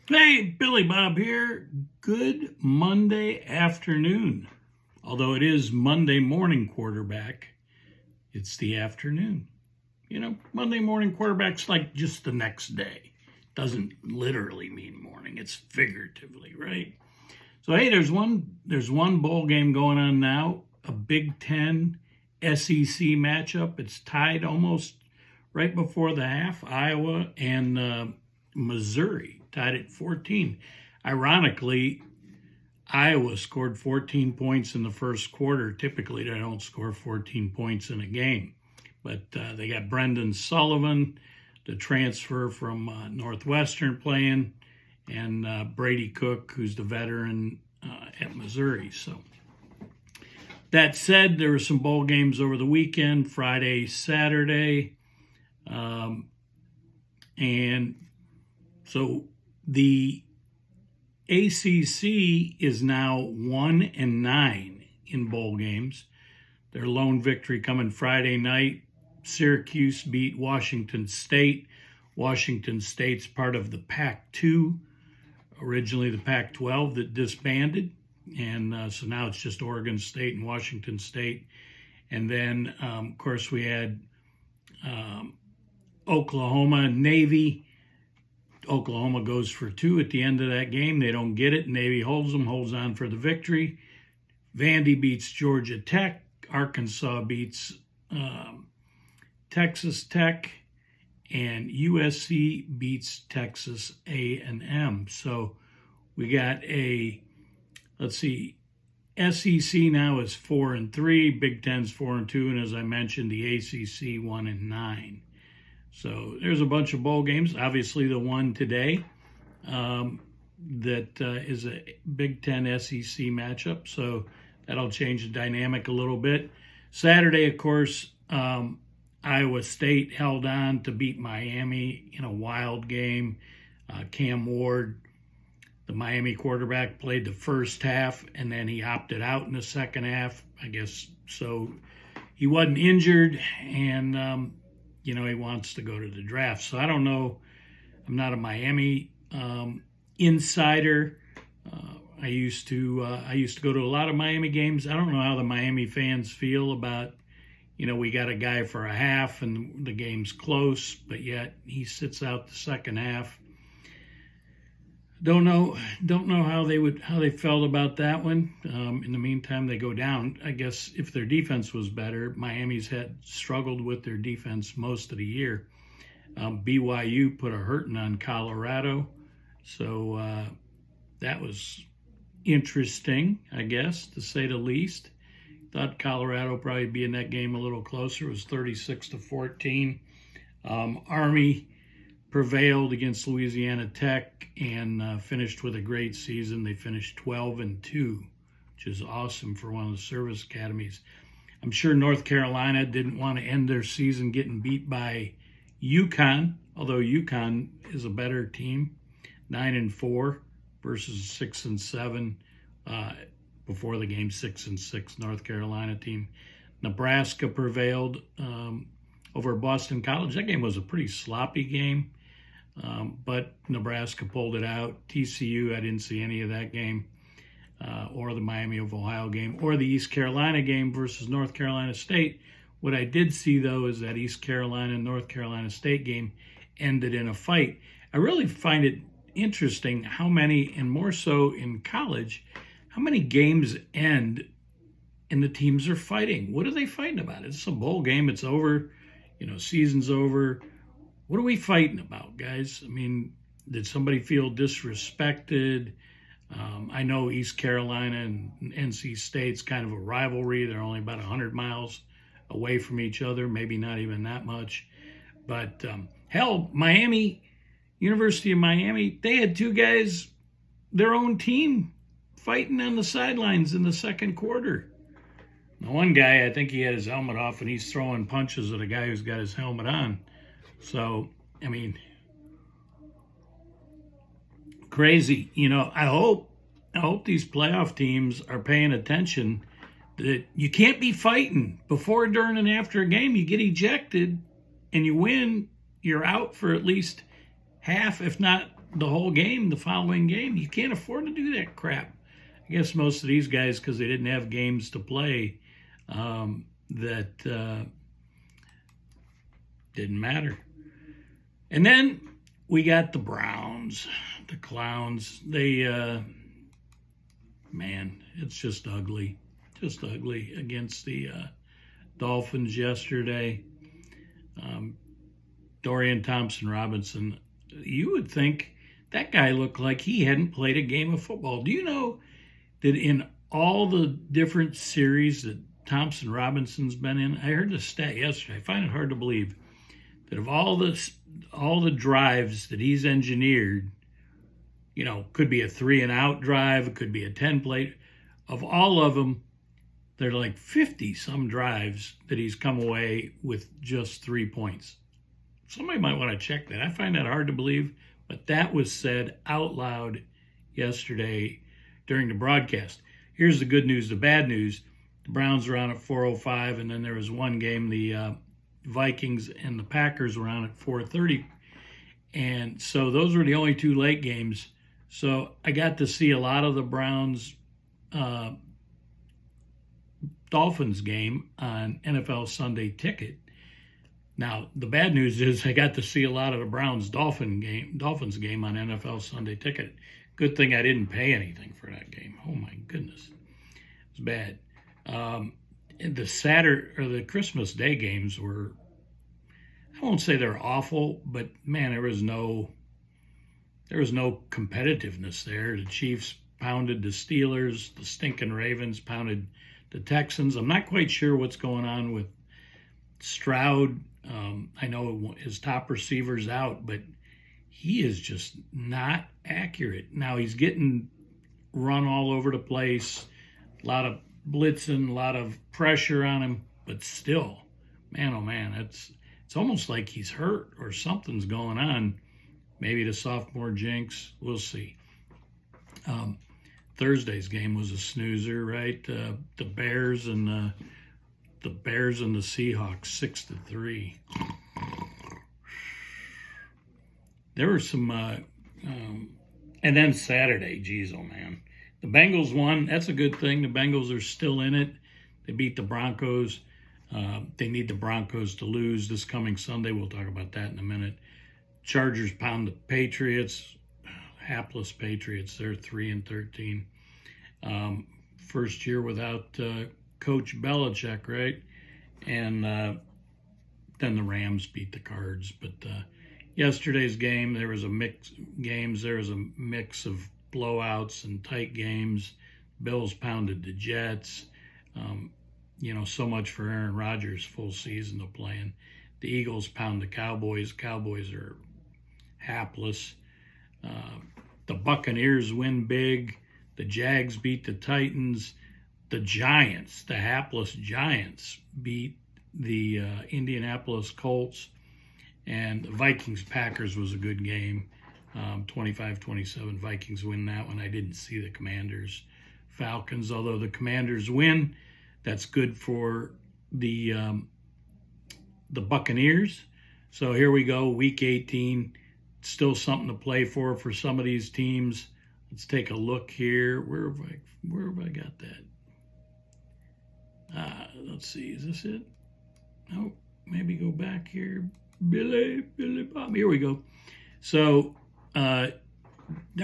Hey, Billy Bob here. Good Monday afternoon. Although it is Monday morning quarterback, it's the afternoon. Monday morning quarterback's like just the next day. Doesn't literally mean morning, it's figuratively, right? So hey, there's one bowl game going on now, a Big Ten SEC matchup. It's tied almost right before the half. Iowa and Missouri tied at 14. Ironically, Iowa scored 14 points in the first quarter. Typically, they don't score 14 points in a game, but they got Brendan Sullivan, the transfer from Northwestern, playing, and Brady Cook, who's the veteran at Missouri. So that said, there were some bowl games over the weekend, Friday, Saturday, and so the ACC is now 1-9 in bowl games. Their lone victory coming Friday night. Syracuse beat Washington State. Washington State's part of the Pac-2, originally the Pac-12 that disbanded. And so now it's just Oregon State and Washington State. And then, of course, we had Oklahoma Navy. Oklahoma goes for 2 at the end of that game. They don't get it. Navy holds on for the victory. Vandy beats Georgia Tech. Arkansas beats Texas Tech. And USC beats Texas A&M. So we got SEC now is 4-3, Big Ten's 4-2, and as I mentioned, the ACC 1-9. So there's a bunch of bowl games. Obviously, the one today that is a Big Ten SEC matchup. So that'll change the dynamic a little bit. Saturday, of course, Iowa State held on to beat Miami in a wild game. Cam Ward, the Miami quarterback, played the first half, and then he opted out in the second half, I guess. So he wasn't injured, and he wants to go to the draft. So I don't know. I'm not a Miami insider. I used to go to a lot of Miami games. I don't know how the Miami fans feel about, we got a guy for a half and the game's close, but yet he sits out the second half. Don't know how they felt about that one. In the meantime, they go down. I guess if their defense was better, Miami's had struggled with their defense most of the year. BYU put a hurting on Colorado, so that was interesting, I guess, to say the least. Thought Colorado probably be in that game a little closer. It was 36-14. Army prevailed against Louisiana Tech and finished with a great season. They finished 12-2, which is awesome for one of the service academies. I'm sure North Carolina didn't want to end their season getting beat by UConn, although UConn is a better team, 9-4 versus 6-7 before the game, 6-6 North Carolina team. Nebraska prevailed over Boston College. That game was a pretty sloppy game, but Nebraska pulled it out. TCU, I didn't see any of that game, or the Miami of Ohio game, or the East Carolina game versus North Carolina State. What I did see, though, is that East Carolina and North Carolina State game ended in a fight. I really find it interesting how many, and more so in college, how many games end and the teams are fighting. What are they fighting about? It's a bowl game. It's over. Season's over. What are we fighting about, guys? I mean, did somebody feel disrespected? I know East Carolina and NC State's kind of a rivalry. They're only about 100 miles away from each other, maybe not even that much. But hell, University of Miami, they had two guys, their own team, fighting on the sidelines in the second quarter. The one guy, I think he had his helmet off and he's throwing punches at a guy who's got his helmet on. So, I mean, crazy. I hope these playoff teams are paying attention that you can't be fighting before, during, and after a game. You get ejected and you win, you're out for at least half, if not the whole game, the following game. You can't afford to do that crap. I guess most of these guys, because they didn't have games to play, that didn't matter. And then we got the Browns, the Clowns. They, man, it's just ugly against the Dolphins yesterday. Dorian Thompson-Robinson, you would think that guy looked like he hadn't played a game of football. Do you know that in all the different series that Thompson-Robinson's been in, I heard the stat yesterday, I find it hard to believe, that of all the drives that he's engineered, you know, could be a 3-and-out drive, it could be a 10-play, of all of them, there are like 50-some drives that he's come away with just 3 points. Somebody might want to check that. I find that hard to believe, but that was said out loud yesterday during the broadcast. Here's the good news. The bad news, the Browns were on at 4:05, and then there was one game, the Vikings and the Packers were on at 4:30. And so those were the only two late games. So I got to see a lot of the Browns Dolphins game on NFL Sunday Ticket. Now, the bad news is I got to see a lot of the Browns Dolphins game on NFL Sunday Ticket. Good thing I didn't pay anything for that game. Oh my goodness, it's bad. The Saturday or the Christmas Day games were, I won't say they're awful, but man, there was no competitiveness there. The Chiefs pounded the Steelers, the stinking Ravens pounded the Texans. I'm not quite sure what's going on with Stroud. I know his top receiver's out, but he is just not accurate. Now he's getting run all over the place, a lot of blitzing, a lot of pressure on him, but still, man, oh man, it's almost like he's hurt or something's going on. Maybe the sophomore jinx, we'll see. Thursday's game was a snoozer, right? The Bears and the Seahawks, 6-3. There were some, and then Saturday, geez, oh man, the Bengals won. That's a good thing. The Bengals are still in it. They beat the Broncos. They need the Broncos to lose this coming Sunday. We'll talk about that in a minute. Chargers pound the Patriots. Hapless Patriots. They're 3-13. First year without Coach Belichick, right? And then the Rams beat the Cards. But yesterday's game, there was a mix of blowouts and tight games. Bills pounded the Jets. So much for Aaron Rodgers' full season of playing. The Eagles pound the Cowboys. Cowboys are hapless. The Buccaneers win big. The Jags beat the Titans. The Giants, the hapless Giants, beat the Indianapolis Colts. And the Vikings-Packers was a good game. 25-27, Vikings win that one. I didn't see the Commanders-Falcons, although the Commanders win. That's good for the Buccaneers. So here we go, Week 18. Still something to play for some of these teams. Let's take a look here. Where have I got that? Let's see. Is this it? No. Maybe go back here. Billy Bob. Here we go. So there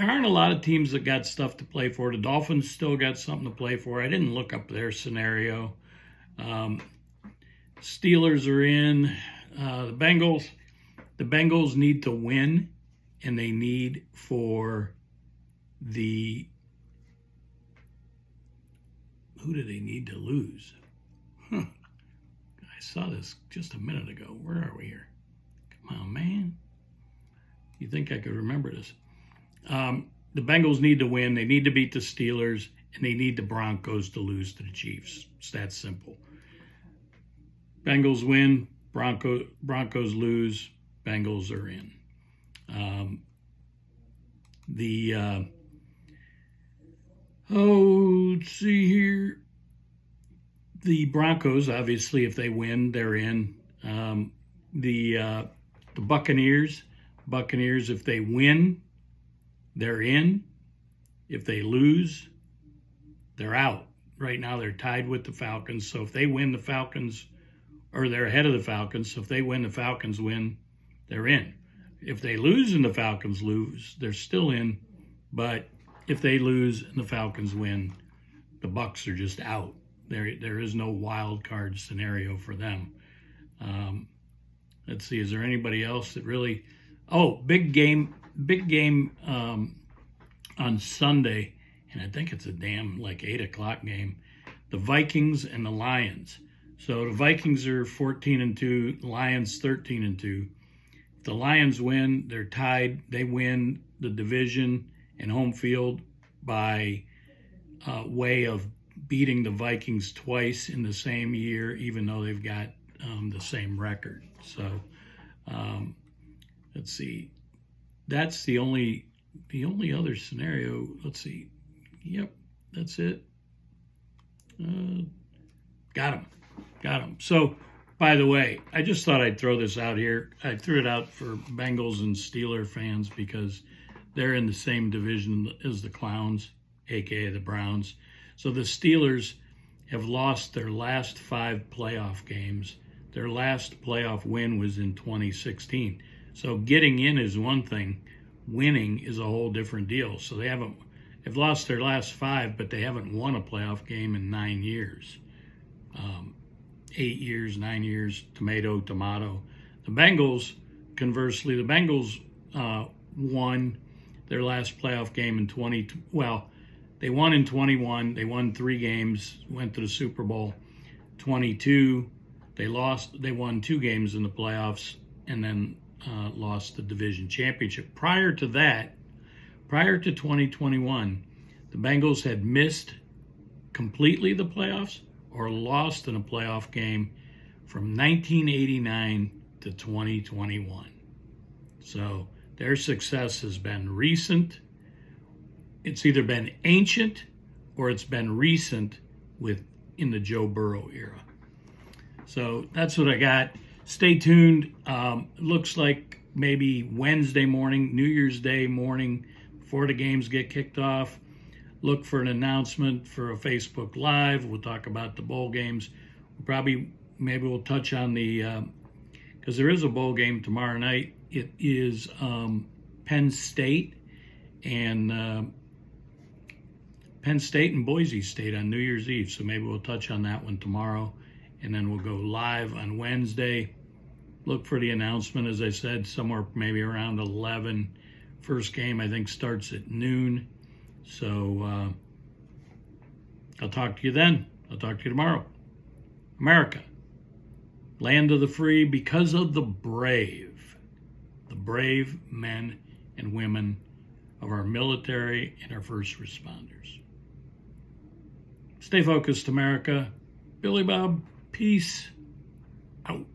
aren't a lot of teams that got stuff to play for. The Dolphins still got something to play for. I didn't look up their scenario. Steelers are in. The Bengals need to win, and they need for the... Who do they need to lose? I saw this just a minute ago. Where are we here? Come on, man. You think I could remember this? The Bengals need to win. They need to beat the Steelers, and they need the Broncos to lose to the Chiefs. It's that simple. Bengals win. Broncos lose. Bengals are in. Let's see here. The Broncos, obviously, if they win, they're in. The Buccaneers, if they win, they're in. If they lose, they're out. Right now, they're tied with the Falcons. So if they win, the Falcons, or they're ahead of the Falcons. So if they win, the Falcons win, they're in. If they lose and the Falcons lose, they're still in. But if they lose and the Falcons win, the Bucs are just out. There is no wild card scenario for them. Let's see, is there anybody else that really? Oh, big game on Sunday, and I think it's a damn like 8:00 game. The Vikings and the Lions. So the Vikings are 14-2, Lions 13-2. If the Lions win, they're tied. They win the division and home field by way of beating the Vikings twice in the same year, even though they've got the same record. So let's see. That's the only other scenario. Let's see. Yep, that's it. Got him. So, by the way, I just thought I'd throw this out here. I threw it out for Bengals and Steeler fans because they're in the same division as the Clowns, aka the Browns. So the Steelers have lost their last 5 playoff games. Their last playoff win was in 2016. So getting in is one thing. Winning is a whole different deal. So they've lost their last 5, but they haven't won a playoff game in 9 years. 8 years, 9 years, tomato. The Bengals, conversely, won their last playoff game in they won in 21. They won 3 games, went to the Super Bowl. 22, they won 2 games in the playoffs, and then lost the division championship. Prior to 2021, the Bengals had missed completely the playoffs or lost in a playoff game from 1989 to 2021. So their success has been recent. It's either been ancient or it's been recent in the Joe Burrow era. So that's what I got. Stay tuned. Looks like maybe Wednesday morning, New Year's Day morning, before the games get kicked off, look for an announcement for a Facebook Live. We'll talk about the bowl games. Maybe we'll touch on because there is a bowl game tomorrow night. It is Penn State and Boise State on New Year's Eve. So maybe we'll touch on that one tomorrow. And then we'll go live on Wednesday. Look for the announcement, as I said, somewhere maybe around 11. First game, I think, starts at noon. So I'll talk to you then. I'll talk to you tomorrow. America, land of the free, because of the brave men and women of our military and our first responders. Stay focused, America. Billy Bob, peace out.